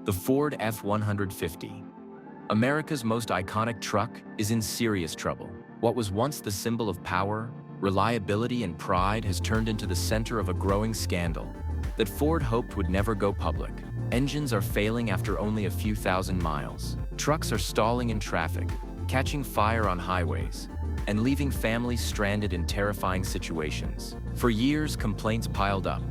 The Ford F-150. America's most iconic truck is in serious trouble. What was once the symbol of power, reliability, and pride has turned into the center of a growing scandal that Ford hoped would never go public. Engines are failing after only a few thousand miles. Trucks are stalling in traffic, catching fire on highways, and leaving families stranded in terrifying situations. For years, complaints piled up,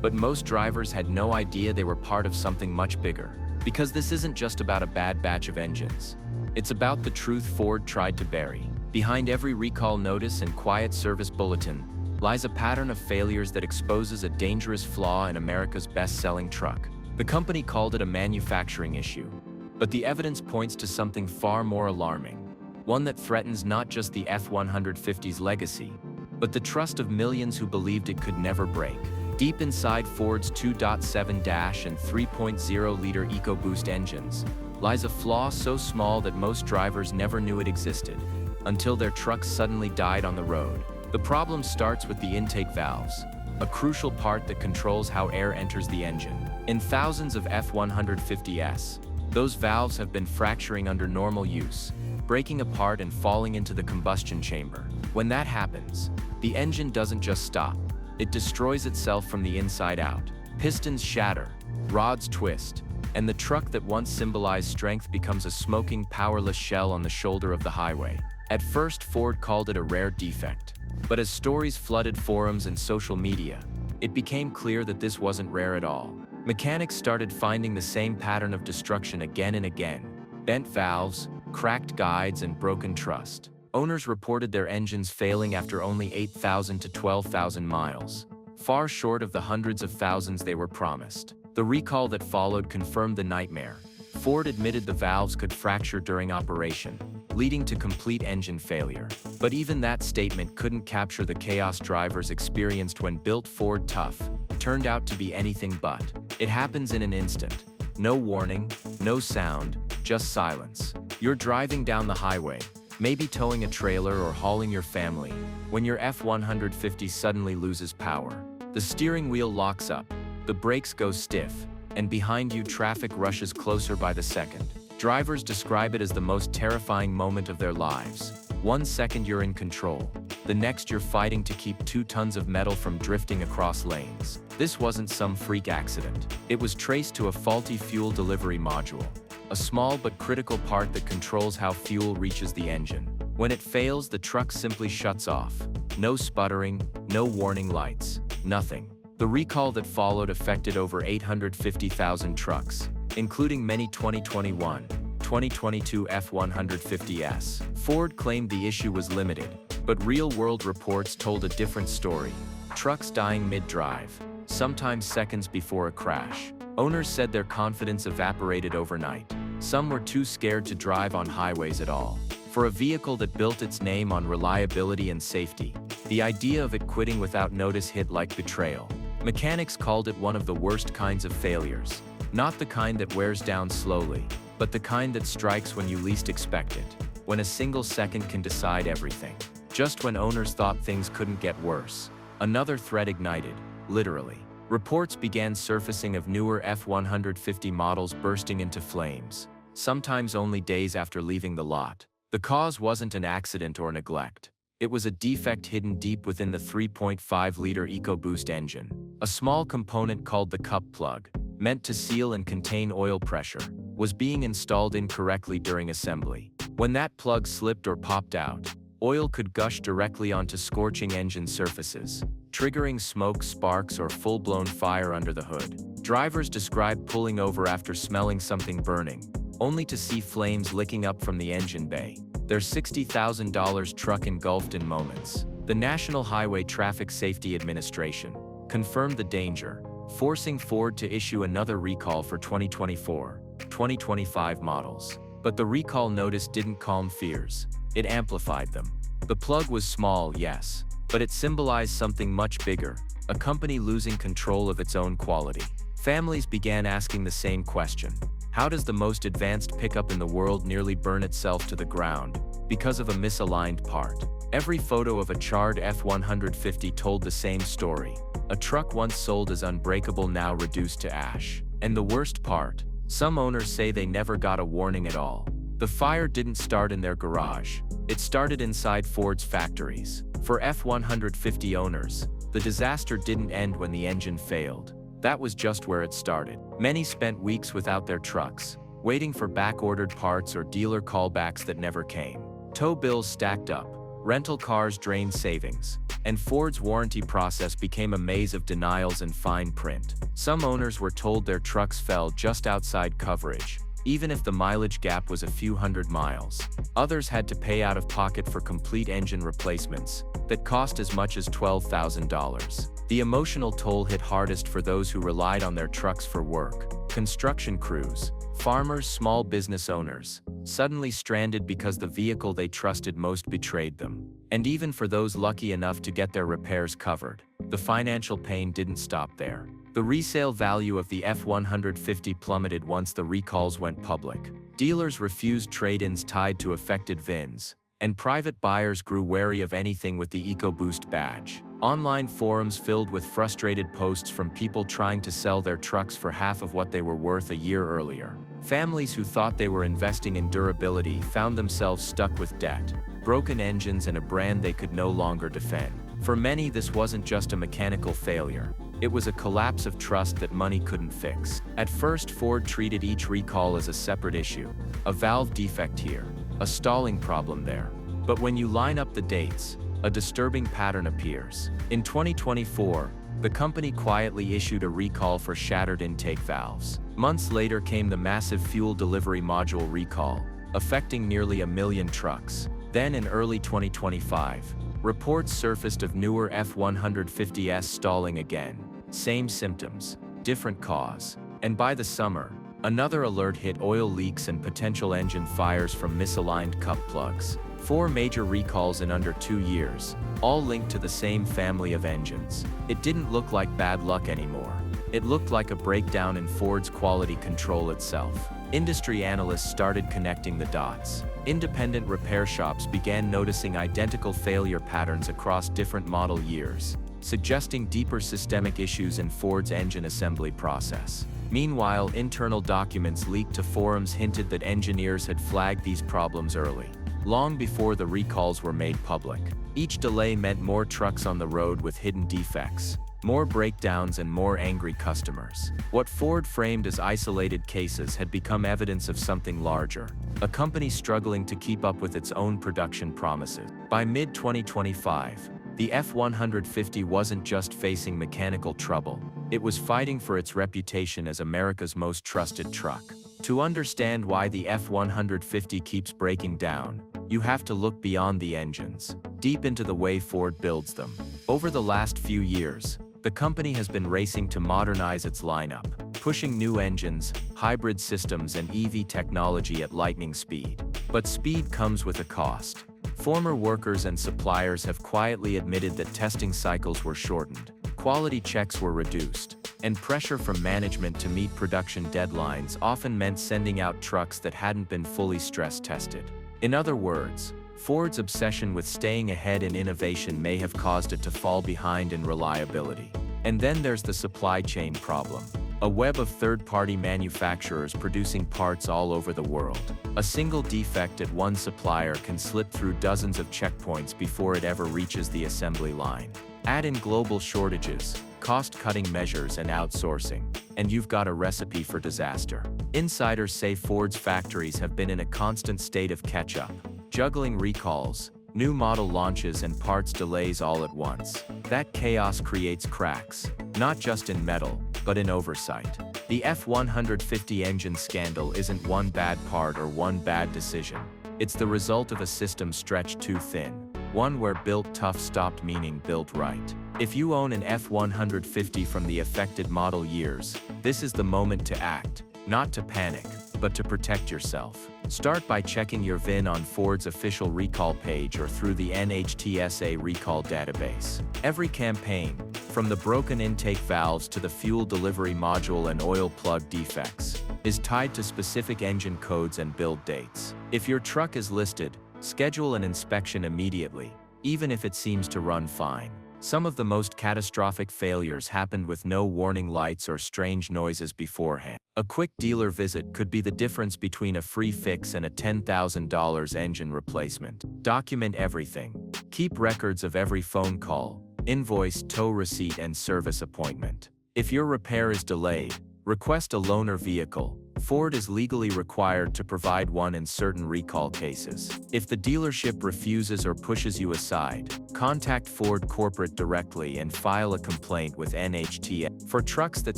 but most drivers had no idea they were part of something much bigger. Because this isn't just about a bad batch of engines. It's about the truth Ford tried to bury. Behind every recall notice and quiet service bulletin lies a pattern of failures that exposes a dangerous flaw in America's best-selling truck. The company called it a manufacturing issue, but the evidence points to something far more alarming, one that threatens not just the F-150's legacy, but the trust of millions who believed it could never break. Deep inside Ford's 2.7- and 3.0-liter EcoBoost engines lies a flaw so small that most drivers never knew it existed, until their trucks suddenly died on the road. The problem starts with the intake valves, a crucial part that controls how air enters the engine. In thousands of F-150s, those valves have been fracturing under normal use, breaking apart and falling into the combustion chamber. When that happens, the engine doesn't just stop. It destroys itself from the inside out. Pistons shatter, rods twist, and the truck that once symbolized strength becomes a smoking, powerless shell on the shoulder of the highway. At first, Ford called it a rare defect. But as stories flooded forums and social media, it became clear that this wasn't rare at all. Mechanics started finding the same pattern of destruction again and again: bent valves, cracked guides, and broken trust. Owners reported their engines failing after only 8,000 to 12,000 miles, far short of the hundreds of thousands they were promised. The recall that followed confirmed the nightmare. Ford admitted the valves could fracture during operation, leading to complete engine failure. But even that statement couldn't capture the chaos drivers experienced when built Ford Tough turned out to be anything but. It happens in an instant. No warning, no sound, just silence. You're driving down the highway, maybe towing a trailer or hauling your family, when your F-150 suddenly loses power. The steering wheel locks up, the brakes go stiff, and behind you traffic rushes closer by the second. Drivers describe it as the most terrifying moment of their lives. 1 second you're in control, the next you're fighting to keep 2 tons of metal from drifting across lanes. This wasn't some freak accident. It was traced to a faulty fuel delivery module, a small but critical part that controls how fuel reaches the engine. When it fails, the truck simply shuts off. No sputtering, no warning lights, nothing. The recall that followed affected over 850,000 trucks, including many 2021, 2022 F-150s. Ford claimed the issue was limited, but real-world reports told a different story. Trucks dying mid-drive, sometimes seconds before a crash. Owners said their confidence evaporated overnight. Some were too scared to drive on highways at all. For a vehicle that built its name on reliability and safety, the idea of it quitting without notice hit like betrayal. Mechanics called it one of the worst kinds of failures. Not the kind that wears down slowly, but the kind that strikes when you least expect it, when a single second can decide everything. Just when owners thought things couldn't get worse, another threat ignited, literally. Reports began surfacing of newer F-150 models bursting into flames, sometimes only days after leaving the lot. The cause wasn't an accident or neglect. It was a defect hidden deep within the 3.5-liter EcoBoost engine. A small component called the cup plug, meant to seal and contain oil pressure, was being installed incorrectly during assembly. When that plug slipped or popped out, oil could gush directly onto scorching engine surfaces, triggering smoke, sparks, or full-blown fire under the hood. Drivers described pulling over after smelling something burning, only to see flames licking up from the engine bay. Their $60,000 truck engulfed in moments. The National Highway Traffic Safety Administration confirmed the danger, forcing Ford to issue another recall for 2024-2025 models. But the recall notice didn't calm fears. It amplified them. The plug was small, yes, but it symbolized something much bigger, a company losing control of its own quality. Families began asking the same question. How does the most advanced pickup in the world nearly burn itself to the ground because of a misaligned part? Every photo of a charred F-150 told the same story. A truck once sold as unbreakable now reduced to ash. And the worst part, Some owners say they never got a warning at all. The fire didn't start in their garage. It started inside Ford's factories. For F-150 owners, the disaster didn't end when the engine failed. That was just where it started. Many spent weeks without their trucks, waiting for back-ordered parts or dealer callbacks that never came. Tow bills stacked up, rental cars drained savings, and Ford's warranty process became a maze of denials and fine print. Some owners were told their trucks fell just outside coverage, even if the mileage gap was a few hundred miles. Others had to pay out of pocket for complete engine replacements that cost as much as $12,000. The emotional toll hit hardest for those who relied on their trucks for work. Construction crews, farmers, small business owners, suddenly stranded because the vehicle they trusted most betrayed them. And even for those lucky enough to get their repairs covered, the financial pain didn't stop there. The resale value of the F-150 plummeted once the recalls went public. Dealers refused trade-ins tied to affected VINs, and private buyers grew wary of anything with the EcoBoost badge. Online forums filled with frustrated posts from people trying to sell their trucks for half of what they were worth a year earlier. Families who thought they were investing in durability found themselves stuck with debt, broken engines, and a brand they could no longer defend. For many, this wasn't just a mechanical failure. It was a collapse of trust that money couldn't fix. At first, Ford treated each recall as a separate issue. A valve defect here, a stalling problem there. But when you line up the dates, a disturbing pattern appears. In 2024, the company quietly issued a recall for shattered intake valves. Months later came the massive fuel delivery module recall, affecting nearly 1 million trucks. Then in early 2025, reports surfaced of newer F-150s stalling again. Same symptoms, different cause. And by the summer, another alert hit: oil leaks and potential engine fires from misaligned cup plugs. 4 major recalls in under 2 years, all linked to the same family of engines. It didn't look like bad luck anymore. It looked like a breakdown in Ford's quality control itself. Industry analysts started connecting the dots. Independent repair shops began noticing identical failure patterns across different model years, suggesting deeper systemic issues in Ford's engine assembly process. Meanwhile, internal documents leaked to forums hinted that engineers had flagged these problems early, long before the recalls were made public. Each delay meant more trucks on the road with hidden defects, more breakdowns, and more angry customers. What Ford framed as isolated cases had become evidence of something larger, a company struggling to keep up with its own production promises. By mid-2025, the F-150 wasn't just facing mechanical trouble, it was fighting for its reputation as America's most trusted truck. To understand why the F-150 keeps breaking down, you have to look beyond the engines, deep into the way Ford builds them. Over the last few years, the company has been racing to modernize its lineup, pushing new engines, hybrid systems, and EV technology at lightning speed. But speed comes with a cost. Former workers and suppliers have quietly admitted that testing cycles were shortened, quality checks were reduced, and pressure from management to meet production deadlines often meant sending out trucks that hadn't been fully stress tested. In other words, Ford's obsession with staying ahead in innovation may have caused it to fall behind in reliability. And then there's the supply chain problem. A web of third-party manufacturers producing parts all over the world. A single defect at one supplier can slip through dozens of checkpoints before it ever reaches the assembly line. Add in global shortages, cost-cutting measures, and outsourcing, and you've got a recipe for disaster. Insiders say Ford's factories have been in a constant state of catch-up, juggling recalls, new model launches, and parts delays all at once. That chaos creates cracks, not just in metal, but in oversight. The F-150 engine scandal isn't one bad part or one bad decision. It's the result of a system stretched too thin, one where built tough stopped meaning built right. If you own an F-150 from the affected model years, this is the moment to act, not to panic, but to protect yourself. Start by checking your VIN on Ford's official recall page or through the NHTSA recall database. Every campaign, from the broken intake valves to the fuel delivery module and oil plug defects, is tied to specific engine codes and build dates. If your truck is listed, schedule an inspection immediately, even if it seems to run fine. Some of the most catastrophic failures happened with no warning lights or strange noises beforehand. A quick dealer visit could be the difference between a free fix and a $10,000 engine replacement. Document everything. Keep records of every phone call, invoice, tow receipt, and service appointment. If your repair is delayed, request a loaner vehicle. Ford is legally required to provide one in certain recall cases. If the dealership refuses or pushes you aside, contact Ford corporate directly and file a complaint with NHTSA. For trucks that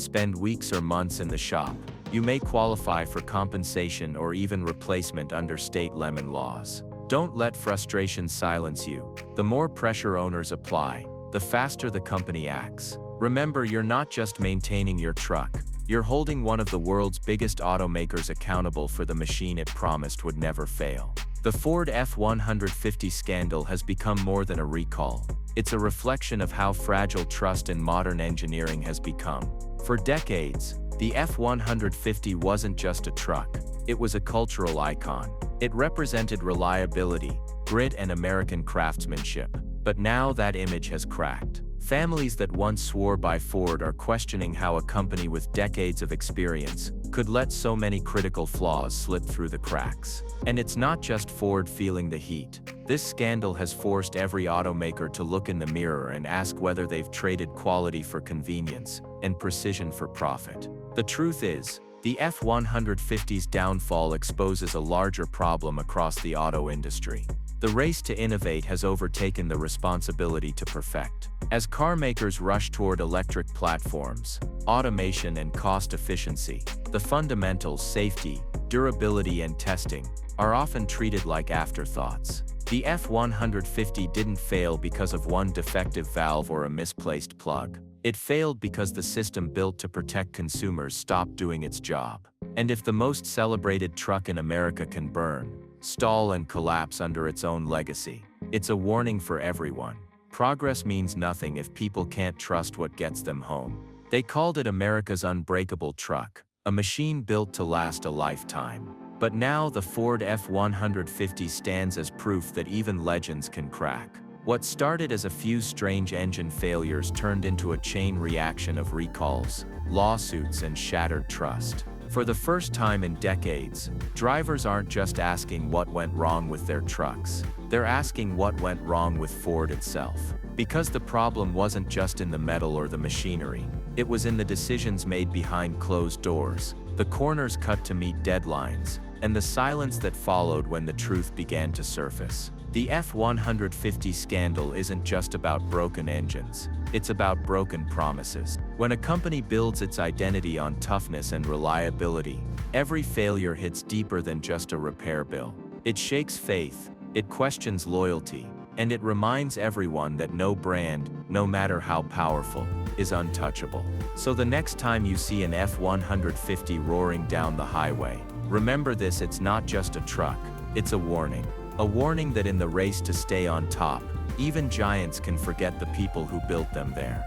spend weeks or months in the shop, you may qualify for compensation or even replacement under state lemon laws. Don't let frustration silence you. The more pressure owners apply, the faster the company acts. Remember, you're not just maintaining your truck. You're holding one of the world's biggest automakers accountable for the machine it promised would never fail. The Ford F-150 scandal has become more than a recall. It's a reflection of how fragile trust in modern engineering has become. For decades, the F-150 wasn't just a truck. It was a cultural icon. It represented reliability, grit, and American craftsmanship. But now that image has cracked. Families that once swore by Ford are questioning how a company with decades of experience could let so many critical flaws slip through the cracks. And it's not just Ford feeling the heat. This scandal has forced every automaker to look in the mirror and ask whether they've traded quality for convenience and precision for profit. The truth is, the F-150's downfall exposes a larger problem across the auto industry. The race to innovate has overtaken the responsibility to perfect. As car makers rush toward electric platforms, automation, and cost efficiency, the fundamentals, safety, durability, and testing, are often treated like afterthoughts. The F-150 didn't fail because of one defective valve or a misplaced plug. It failed because the system built to protect consumers stopped doing its job. And if the most celebrated truck in America can burn, stall, and collapse under its own legacy, it's a warning for everyone. Progress means nothing if people can't trust what gets them home. They called it America's unbreakable truck, a machine built to last a lifetime. But now the Ford F-150 stands as proof that even legends can crack. What started as a few strange engine failures turned into a chain reaction of recalls, lawsuits, and shattered trust. For the first time in decades, drivers aren't just asking what went wrong with their trucks. They're asking what went wrong with Ford itself. Because the problem wasn't just in the metal or the machinery. It was in the decisions made behind closed doors, the corners cut to meet deadlines, and the silence that followed when the truth began to surface. The F-150 scandal isn't just about broken engines. It's about broken promises. When a company builds its identity on toughness and reliability, every failure hits deeper than just a repair bill. It shakes faith, it questions loyalty, and it reminds everyone that no brand, no matter how powerful, is untouchable. So the next time you see an F-150 roaring down the highway, remember this: it's not just a truck, it's a warning. A warning that in the race to stay on top, even giants can forget the people who built them there.